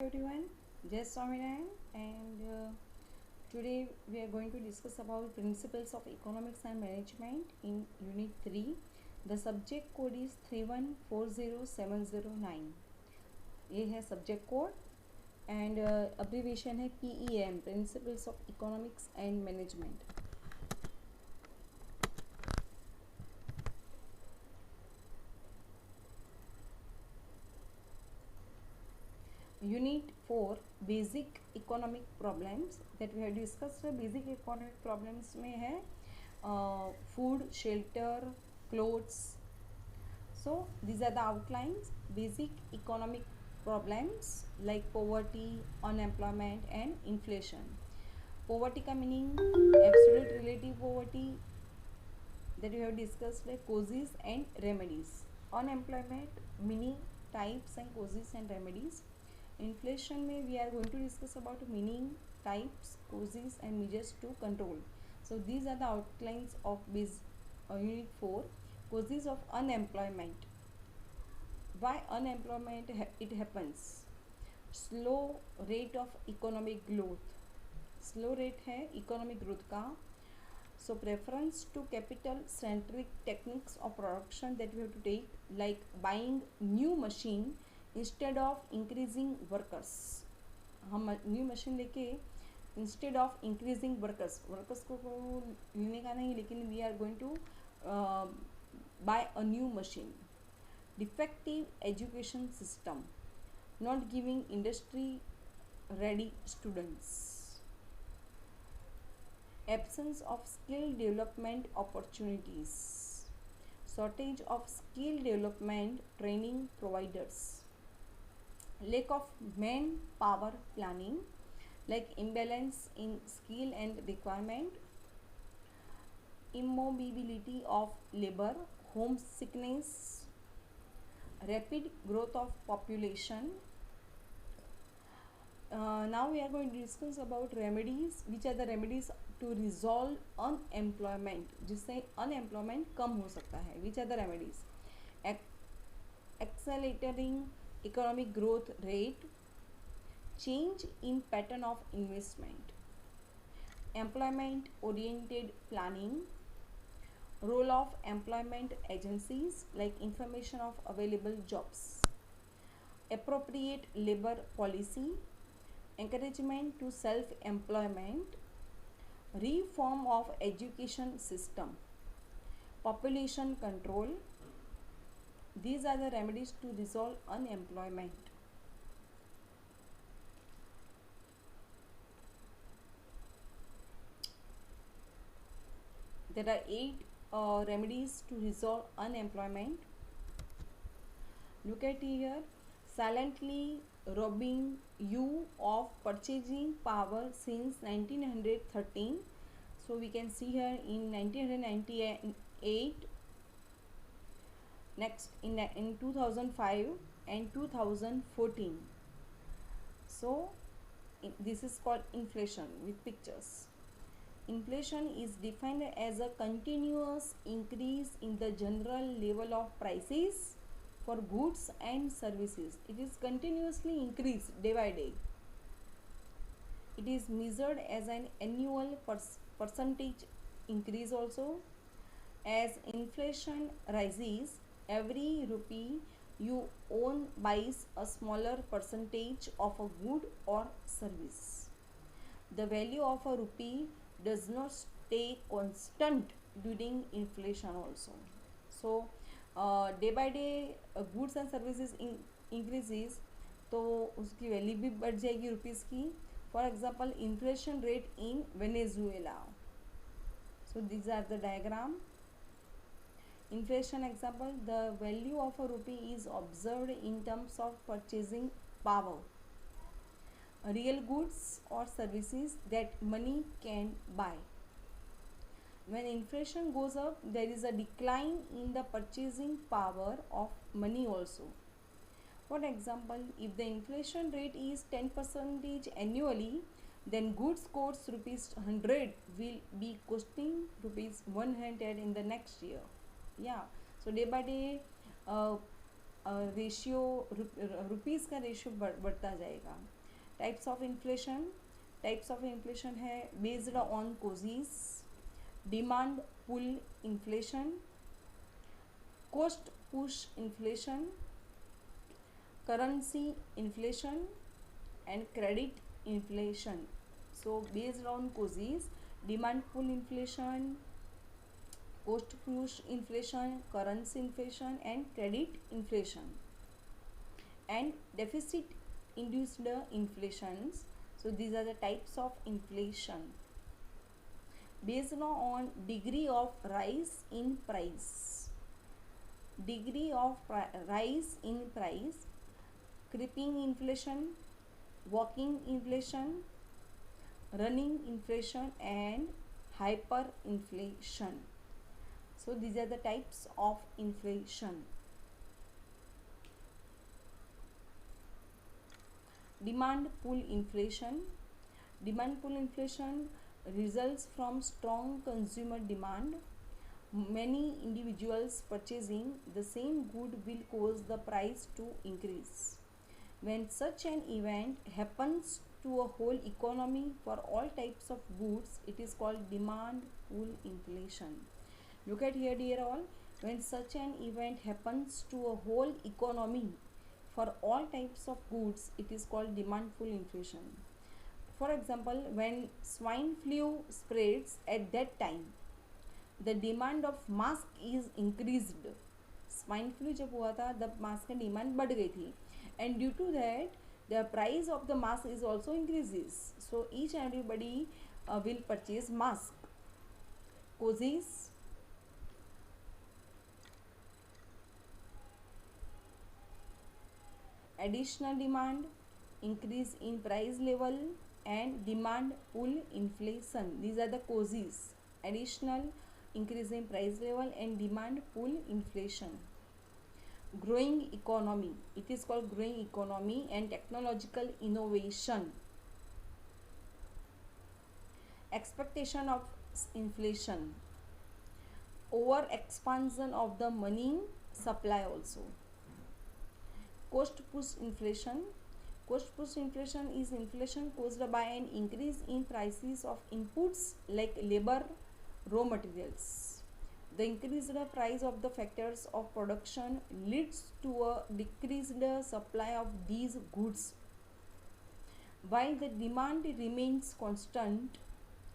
Everyone, Jai Swaminarayan, and today we are going to discuss about principles of economics and management in Unit 3. The subject code is 3140709. ये है subject code and abbreviation है PEM, Principles of Economics and Management. Unit 4 Basic Economic Problems that we have discussed. Basic economic problems में है food, shelter, clothes. So these are the outlines. Basic economic problems like poverty, unemployment and inflation. Poverty का meaning absolute relative poverty that we have discussed, like causes and remedies. Unemployment meaning types and causes and remedies. Inflation में we are going to discuss about meaning, types, causes and measures to control. So these are the outlines of unit 4. Causes of unemployment. Why unemployment it happens? Slow rate of economic growth. Slow rate है economic growth का. So preference to capital centric techniques of production that we have to take, like buying new machine instead of increasing workers. हम new machine लेके instead of increasing workers को लेने का नहीं, लेकिन we are going to buy a new machine. Defective education system, not giving industry ready students. Absence of skill development opportunities, shortage of skill development training providers. Lack of manpower planning, like imbalance in skill and requirement. Immobility of labor, homesickness, rapid growth of population. Now we are going to discuss about remedies. Which are the remedies to resolve unemployment, जिससे unemployment कम हो सकता है. Which are the remedies? Accelerating economic growth rate, change in pattern of investment, employment oriented planning, role of employment agencies like information of available jobs, appropriate labor policy, encouragement to self employment, reform of education system, population control. These are the remedies to resolve unemployment. There are 8 remedies to resolve unemployment. Look at here. Silently robbing you of purchasing power since 1913. So we can see here in 1998. Next in 2005 and 2014. So this is called inflation with pictures. Inflation is defined as a continuous increase in the general level of prices for goods and services. It is continuously increased day by day. It is measured as an annual percentage increase also. As inflation rises, every rupee you own buys a smaller percentage of a good or service. The value of a rupee does not stay constant during inflation also. So day by day goods and services increases, तो उसकी value भी बढ़ जाएगी rupees की. For example inflation rate in Venezuela. So these are the diagram. Inflation example, the value of a rupee is observed in terms of purchasing power, real goods or services that money can buy. When inflation goes up, there is a decline in the purchasing power of money also. For example, if the inflation rate is 10% annually, then goods cost rupees 100 will be costing rupees 100 in the next year. Yeah, so day by day ratio rupees का ratio बढ़ता जाएगा. Types of inflation है based on causes, demand pull inflation, cost push inflation, currency inflation and credit inflation. So based on causes, demand pull inflation, cost push inflation, currency inflation and credit inflation and deficit induced inflations. So these are the types of inflation based on degree of rise in price. Degree of rise in price, creeping inflation, walking inflation, running inflation and hyperinflation. So these are the types of inflation. Demand pull inflation. Demand pull inflation results from strong consumer demand. Many individuals purchasing the same good will cause the price to increase. When such an event happens to a whole economy for all types of goods, it is called demand pull inflation. Look at here, dear all. When such an event happens to a whole economy for all types of goods, it is called demand pull inflation. For example, when swine flu spreads at that time, the demand of mask is increased. Swine flu जब हुआ था तब mask की demand बढ़ गई थी and due to that the price of the mask is also increases. So each and everybody will purchase mask. Causes additional demand, increase in price level and demand pull inflation. These are the causes. Additional increase in price level and demand pull inflation. Growing economy, it is called growing economy and technological innovation. Expectation of inflation, over expansion of the money supply also. Cost push inflation. Cost push inflation is inflation caused by an increase in prices of inputs like labor, raw materials. The increased price of the factors of production leads to a decreased supply of these goods. While the demand remains constant,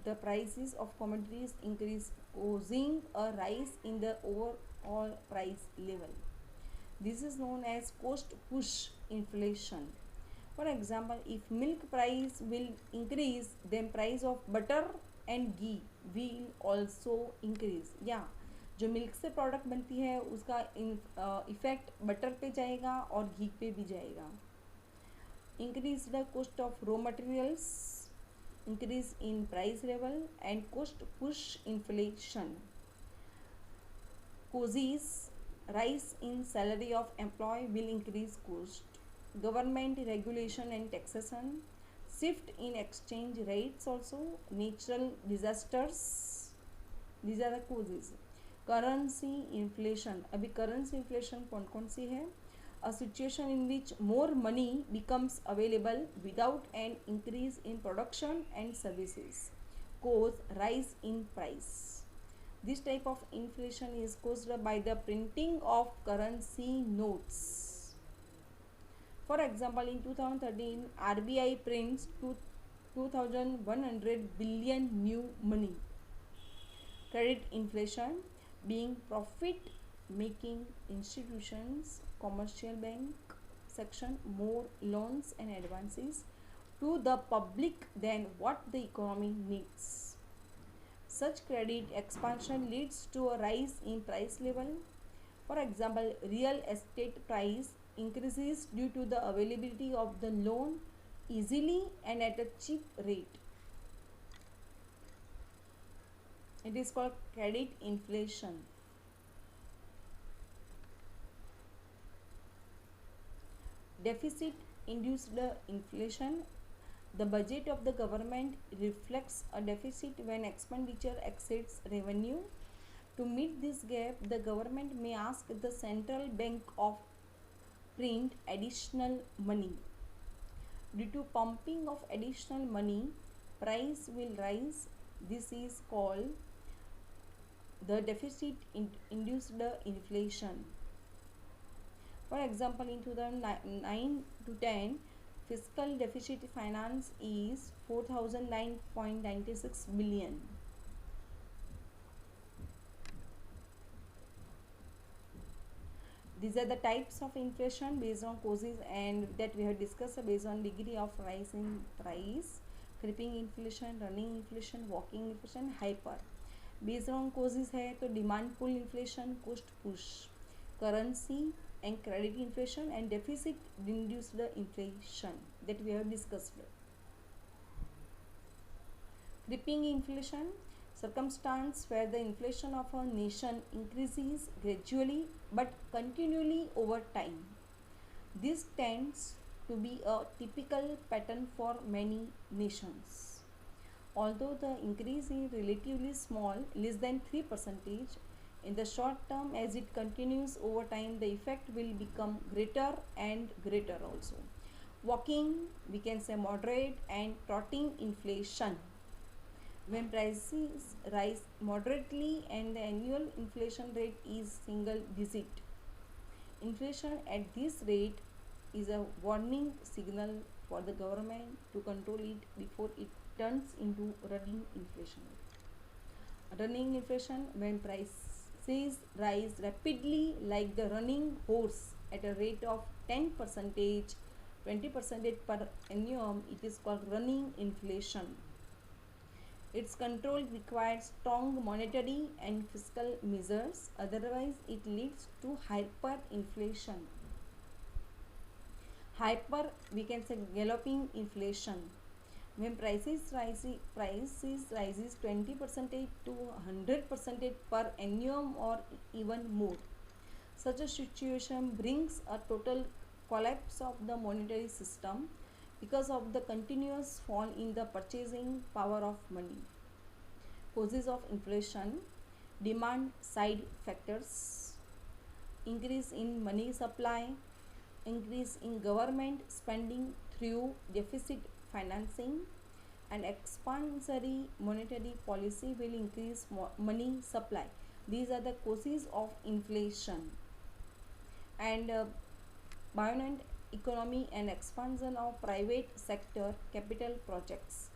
the prices of commodities increase, causing a rise in the overall price level. This is known as cost push inflation. For example, if milk price will increase, then price of butter and ghee will also increase. या जो milk से product बनती है उसका effect butter पे जाएगा और घी पे भी जाएगा. Increase the cost of raw materials, increase in price level and cost push inflation. Causes, rise in salary of employee will increase cost. Government regulation and taxation, shift in exchange rates also, natural disasters. These are the causes. Currency inflation. अभी currency inflation कौन कौन सी है? A situation in which more money becomes available without an increase in production and services cause rise in price. This type of inflation is caused by the printing of currency notes. For example, in 2013, RBI prints 2,100 billion new money. Credit inflation, being profit-making institutions, commercial bank section more loans and advances to the public than what the economy needs. Such credit expansion leads to a rise in price level. For example, real estate price increases due to the availability of the loan easily and at a cheap rate. It is called credit inflation. Deficit induced inflation. The budget of the government reflects a deficit when expenditure exceeds revenue. To meet this gap, the government may ask the central bank of print additional money. Due to pumping of additional money, price will rise. This is called the deficit induced inflation. For example, in 2009 to 10, fiscal deficit finance is 4009.96 billion. These are the types of inflation based on causes and that we have discussed based on degree of rise in price, creeping inflation, running inflation, walking inflation, hyper. Based on causes है तो demand pull inflation, cost push, currency and credit inflation and deficit induced inflation that we have discussed. Creeping inflation, circumstance where the inflation of a nation increases gradually but continually over time. This tends to be a typical pattern for many nations. Although the increase is relatively small, less than 3%, in the short term as it continues over time, the effect will become greater and greater also. Walking, we can say moderate, and trotting inflation. When prices rise moderately and the annual inflation rate is single digit. Inflation at this rate is a warning signal for the government to control it before it turns into running inflation. Running inflation, when prices rise rapidly like the running horse at a rate of 10%, 20% per annum, it is called running inflation. Its control requires strong monetary and fiscal measures, otherwise it leads to hyperinflation. Hyper, we can say galloping inflation. When prices rises 20% to 100% per annum or even more. Such a situation brings a total collapse of the monetary system because of the continuous fall in the purchasing power of money. Causes of inflation: demand side factors, increase in money supply, increase in government spending through deficit financing, and expansionary monetary policy will increase money supply. These are the causes of inflation. And buoyant economy and expansion of private sector capital projects.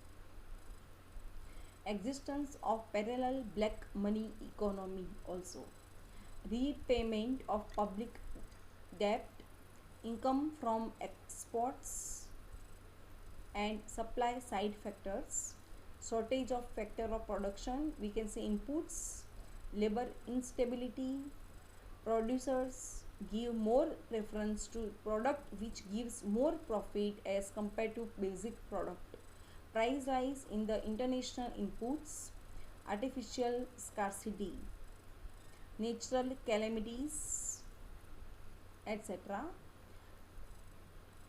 Existence of parallel black money economy also. Repayment of public debt, income from exports and supply side factors, shortage of factor of production, we can say inputs, labor instability, producers give more preference to product which gives more profit as compared to basic product, price rise in the international inputs, artificial scarcity, natural calamities, etc.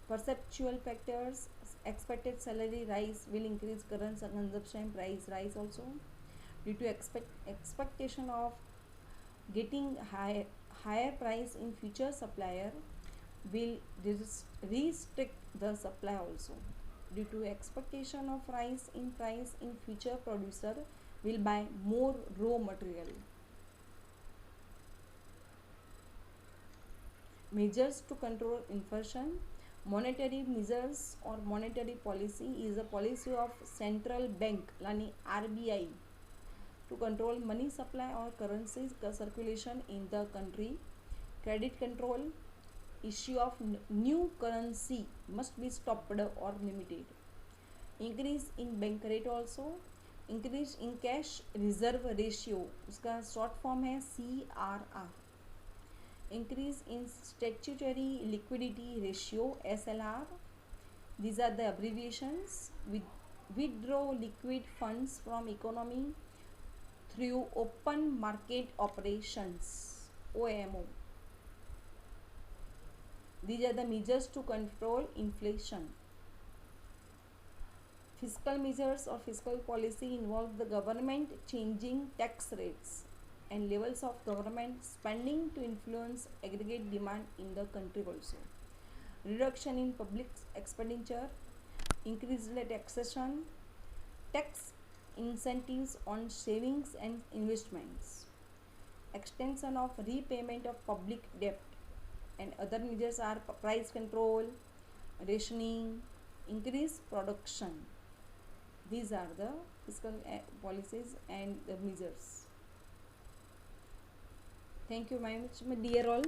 Perceptual factors, expected salary rise will increase current consumption price rise also. Due to expectation of getting higher price in future, supplier will restrict the supply also. Due to expectation of rise in price in future, producer will buy more raw material. Measures to control inflation. Monetary measures or monetary policy is a policy of central bank यानी RBI to control money supply or currencies circulation in the country. Credit control, issue of new currency must be stopped or limited. Increase in bank rate also. Increase in cash reserve ratio, उसका short form है CRR. Increase in statutory liquidity ratio SLR. These are the abbreviations. Withdraw liquid funds from economy through open market operations OMO. These are the measures to control inflation. Fiscal measures or fiscal policy involve the government changing tax rates and levels of government spending to influence aggregate demand in the country also. reduction in public expenditure, increased taxation, tax incentives on savings and investments, extension of repayment of public debt, and other measures are price control, rationing, increase production. These are the fiscal policies and the measures. Thank you very much, my dear all.